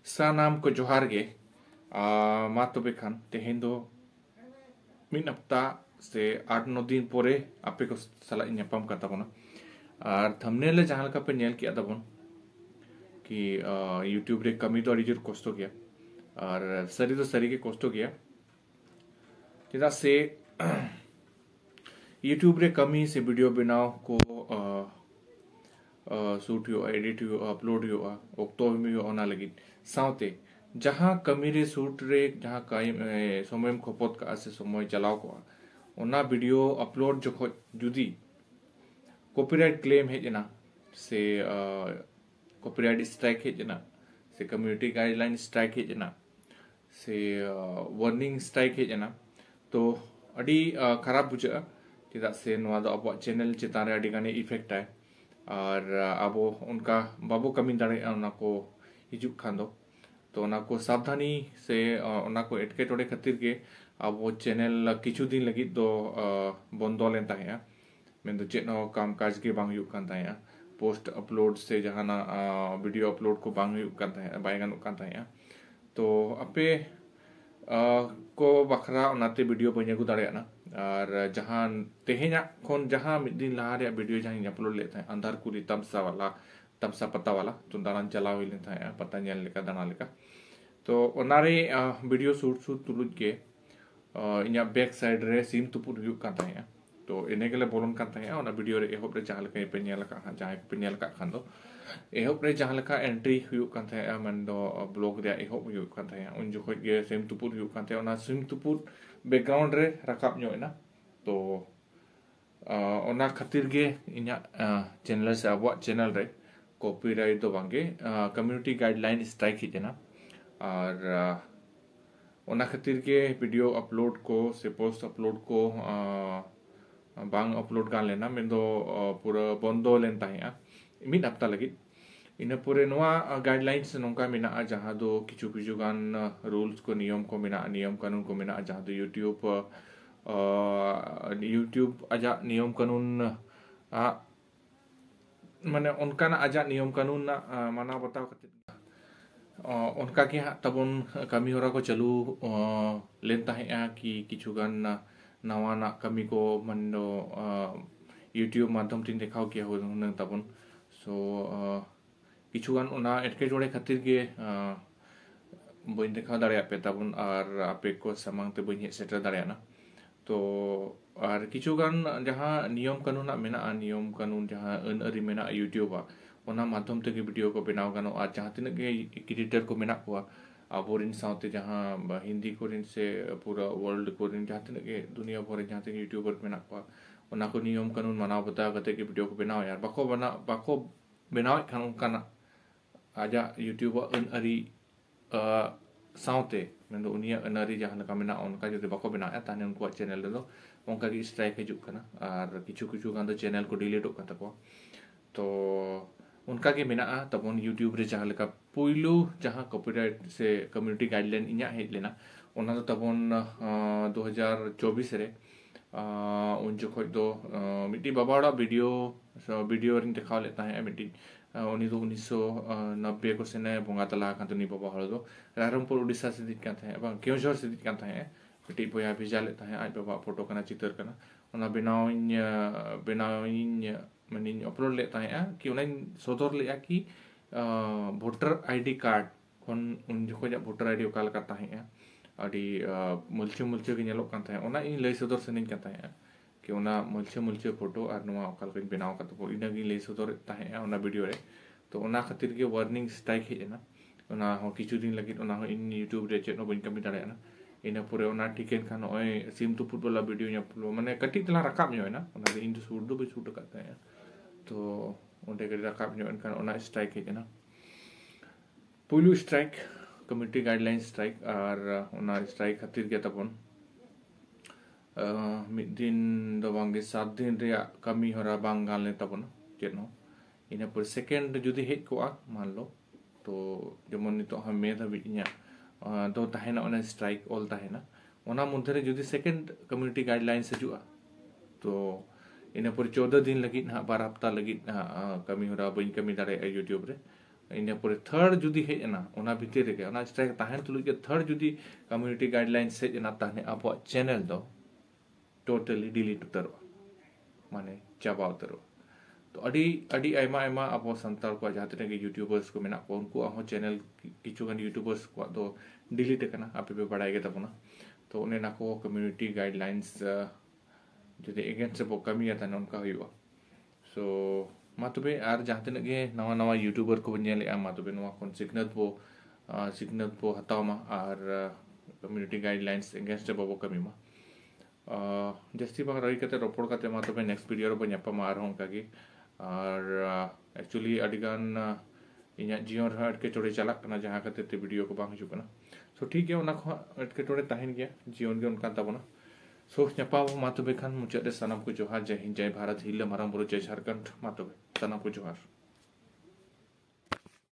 सानाम को जोहार गे मा तबे खान तेहेन दो मिन हफ्ता से 8-9 दिन पोरे आपे को सला ñapam का तबोना और थंबनेल जहां लका पे नेल किया तबोन कि यूट्यूब रे कमी तो अड़ी कष्ट गया और सरी तो सरी के कष्ट गया चेदा से यूट्यूब रे कमी से वीडियो बनाओ को शूट हो एडिट हो अपलोड हो ओक्तो में ओना लगी साउते जहां कमी रे शूट रे जहां काई समय खपत का से समय चलाव को ओना वीडियो अपलोड जो जुदी कॉपीराइट क्लेम हेजना से कॉपीराइट स्ट्राइक हेजना से कम्युनिटी गाइडलाइन स्ट्राइक हेजना से वार्निंग स्ट्राइक हेजना तो अड़ी खराब बुझा चेदा से नवा दो अब चैनल चितान रे अड़ी गाने इफेक्ट है और अब उनका बाबू कमी दाड़े उना को हिजुक खान दो तो उना को सावधानी से उना को एटके टोड़े खातिर के अब वो चैनल किछु दिन लगी दो बंदो लेन ताहेया मैं तो चेनो काम काज के बांग हुयुक कान ताहेया पोस्ट अपलोड से जहाना वीडियो अपलोड को बांग हुयुक कान ताहेया बाय गानुक कान ताहेया तो अपे को बखरा उनाते वीडियो बन अगू दाड़े ना और जहां तेहेना खोन जहां मिद दिन लहा रे वीडियो जहां अपलोड लेता है अंधार कुली तमसा पत्ता वाला तो दाना चला हुई लेता है पता नेल लेका दाना लेका तो ओनारे वीडियो शूट तुलुज के इना बैक साइड रे सिम तुपुर हुयुक कान ताहेया तो इने गेले बोलन कान ताहेया ओना वीडियो रे एहोब रे जहां लेका पे नेल का जहां पे नेल का खान दो एहोब रे जहां लेका एंट्री हुयुक कान ताहेया मन दो ब्लॉग रे एहोब हुयुक कान ताहेया उन जो गे सिम तुपुर हुयुक कान ताहेया ओना सिम तुपुर बैकग्राउंड रे रकाब ᱧᱚᱜ ना तो ओना खातिर गे इना चैनल से अब चैनल रे कॉपीराइट दो बांगे कम्युनिटी गाइडलाइन स्ट्राइक हिजना और ओना खातिर के वीडियो अपलोड को से पोस्ट अपलोड को बांग अपलोड गान लेना मैं दो पूरा बंदो लेन ताहेया मिद हफ्ता लगी इन पूरे नवा गाइडलाइंस नोंका मेना जहां दो किछु किछु गान रूल्स को नियम को मेना नियम कानून को मेना जहां दो यूट्यूब आजा नियम कानून माने उनका ना आजा नियम कानून ना माना बताओ खातिर उनका के तबन कमी होरा को चलू लेन ताहेया कि किछु गान नवा ना कमी को मनो यूट्यूब माध्यम तीन देखाव किया हो तबन सो किछुगान ओना एटके जोड़े खातिर के बइन देखा दाड़े पे तबन और आपे को समांग ते बइन सेटर दाड़े ना तो और किछुगान जहां नियम कानून मेना नियम कानून जहां अन अरी मेना यूट्यूब ओना माध्यम ते के वीडियो को बनाव गानो और जहां तिन के क्रिएटर को मेना को आबोरिन साउते जहां हिंदी कोरिन से पूरा वर्ल्ड कोरिन जहां तिन के दुनिया भर जहां ते यूट्यूबर मेना को ओना को नियम कानून मानाव बता गते के वीडियो को बनाव यार बाको बनाव खान काना आजा यूट्यूब अन अरी साउते मैं उनिया अन अरी जहां लका मेना उनका जो बाको बनाया ताने उनको चैनल दो उनका की स्ट्राइक हिजुक कना और किछु किछु गान चैनल को डिलीट हो कता को तो उनका के मेना तबन यूट्यूब रे जहां लका पुइलू जहां कॉपीराइट से कम्युनिटी गाइडलाइन इnya हेज लेना ओना तो तबन 2024 रे उन जो खोज दो मिट्टी बाबाड़ा वीडियो रिंग दिखा लेता है मिट्टी उनी तो 1990 को सेने बोंगा तला खान तो नी बाबा हळ दो रायरंगपुर उड़ीसा से दिख कांता है बा केवझर से दिख कांता है मिट्टी बोया भेजा लेता है आज बाबा फोटो कना चित्र कना ओना बनाविन मनिन अपलोड लेता है कि उन सदर ले कि वोटर आईडी कार्ड खन उन जो खोज वोटर आईडी काल करता है अड़ी मुलचे के नेलो कांता है ओना इन लय सदर सनिन कांता है कि ओना मुलचे फोटो और नवा अकाल को बनाव का तो इना गी ले सदर ताहे ओना वीडियो रे तो ओना खातिर के वार्निंग स्ट्राइक हेना ओना हो किछु दिन लगी ओना हो इन यूट्यूब रे चेनो बइन कमी दाड़े ना इना पूरे ओना टिकेन खान ओय सिम टू फुटबॉल वीडियो nya पुलो माने कटी तला रकाब न्यो ना ओना इन शूट दो शूट करता है तो ओंडे के रकाब न्यो खान ओना स्ट्राइक हेना पुलू स्ट्राइक कम्युनिटी गाइडलाइन स्ट्राइक और ओना स्ट्राइक खातिर के तबन मिद दिन दो बांगे 7 दिन रे कमी होरा बांग गाल ले तबन जेनो इना पर सेकंड जुदी हेज को मान लो तो जेमन नितो हम मे धाबि इnya दो ताहेना ओना स्ट्राइक ऑल ताहेना ओना मध्य रे जुदी सेकंड कम्युनिटी गाइडलाइन हिजुआ तो इन पर 14 दिन लगी ना 12 हफ्ता लगी कमी होरा बइन कमी दाड़े यूट्यूब रे इन पर थर्ड जुदी हेजना ओना भितर रे ओना स्ट्राइक ताहन तुलुज के थर्ड जुदी कम्युनिटी गाइडलाइंस हेजना ताहने अब चैनल दो टोटली डिलीट उतरो माने चाबा उतरो तो अडी अडी आयमा आयमा अब संताल को जहां तक यूट्यूबर्स को मेना को उनको आहो चैनल किचुगान यूट्यूबर्स को दो डिलीट करना आपे पे बड़ाई के तबना तो उन्हें ना को कम्युनिटी गाइडलाइंस जुदी अगेंस्ट से कमी आता उनका हुआ सो मा तबे आर जहां तक गे नवा नवा यूट्यूबर को बनेले मा तबे नवा कोन सिग्नल बो हताव मा आर कम्युनिटी गाइडलाइंस अगेंस्ट से बो कमी मा जस्ती बार रही कते रोपड़ कते मा तबे नेक्स्ट वीडियो रो बन्यापा मा आर हों कागी और एक्चुअली अडिगान इन्या जीवन रहा अटके टोड़े चला कना जहां कते ते वीडियो को बांग जुकना सो ठीक है उना को अटके टोड़े ताहिन गया जीवन के उनका तबना सो न्यापा मा तबे खान मुचादे सनम को जोहार जय हिंद जय भारत हिल माराम बुरु जय झारखंड मा तबे सनम को जोहार।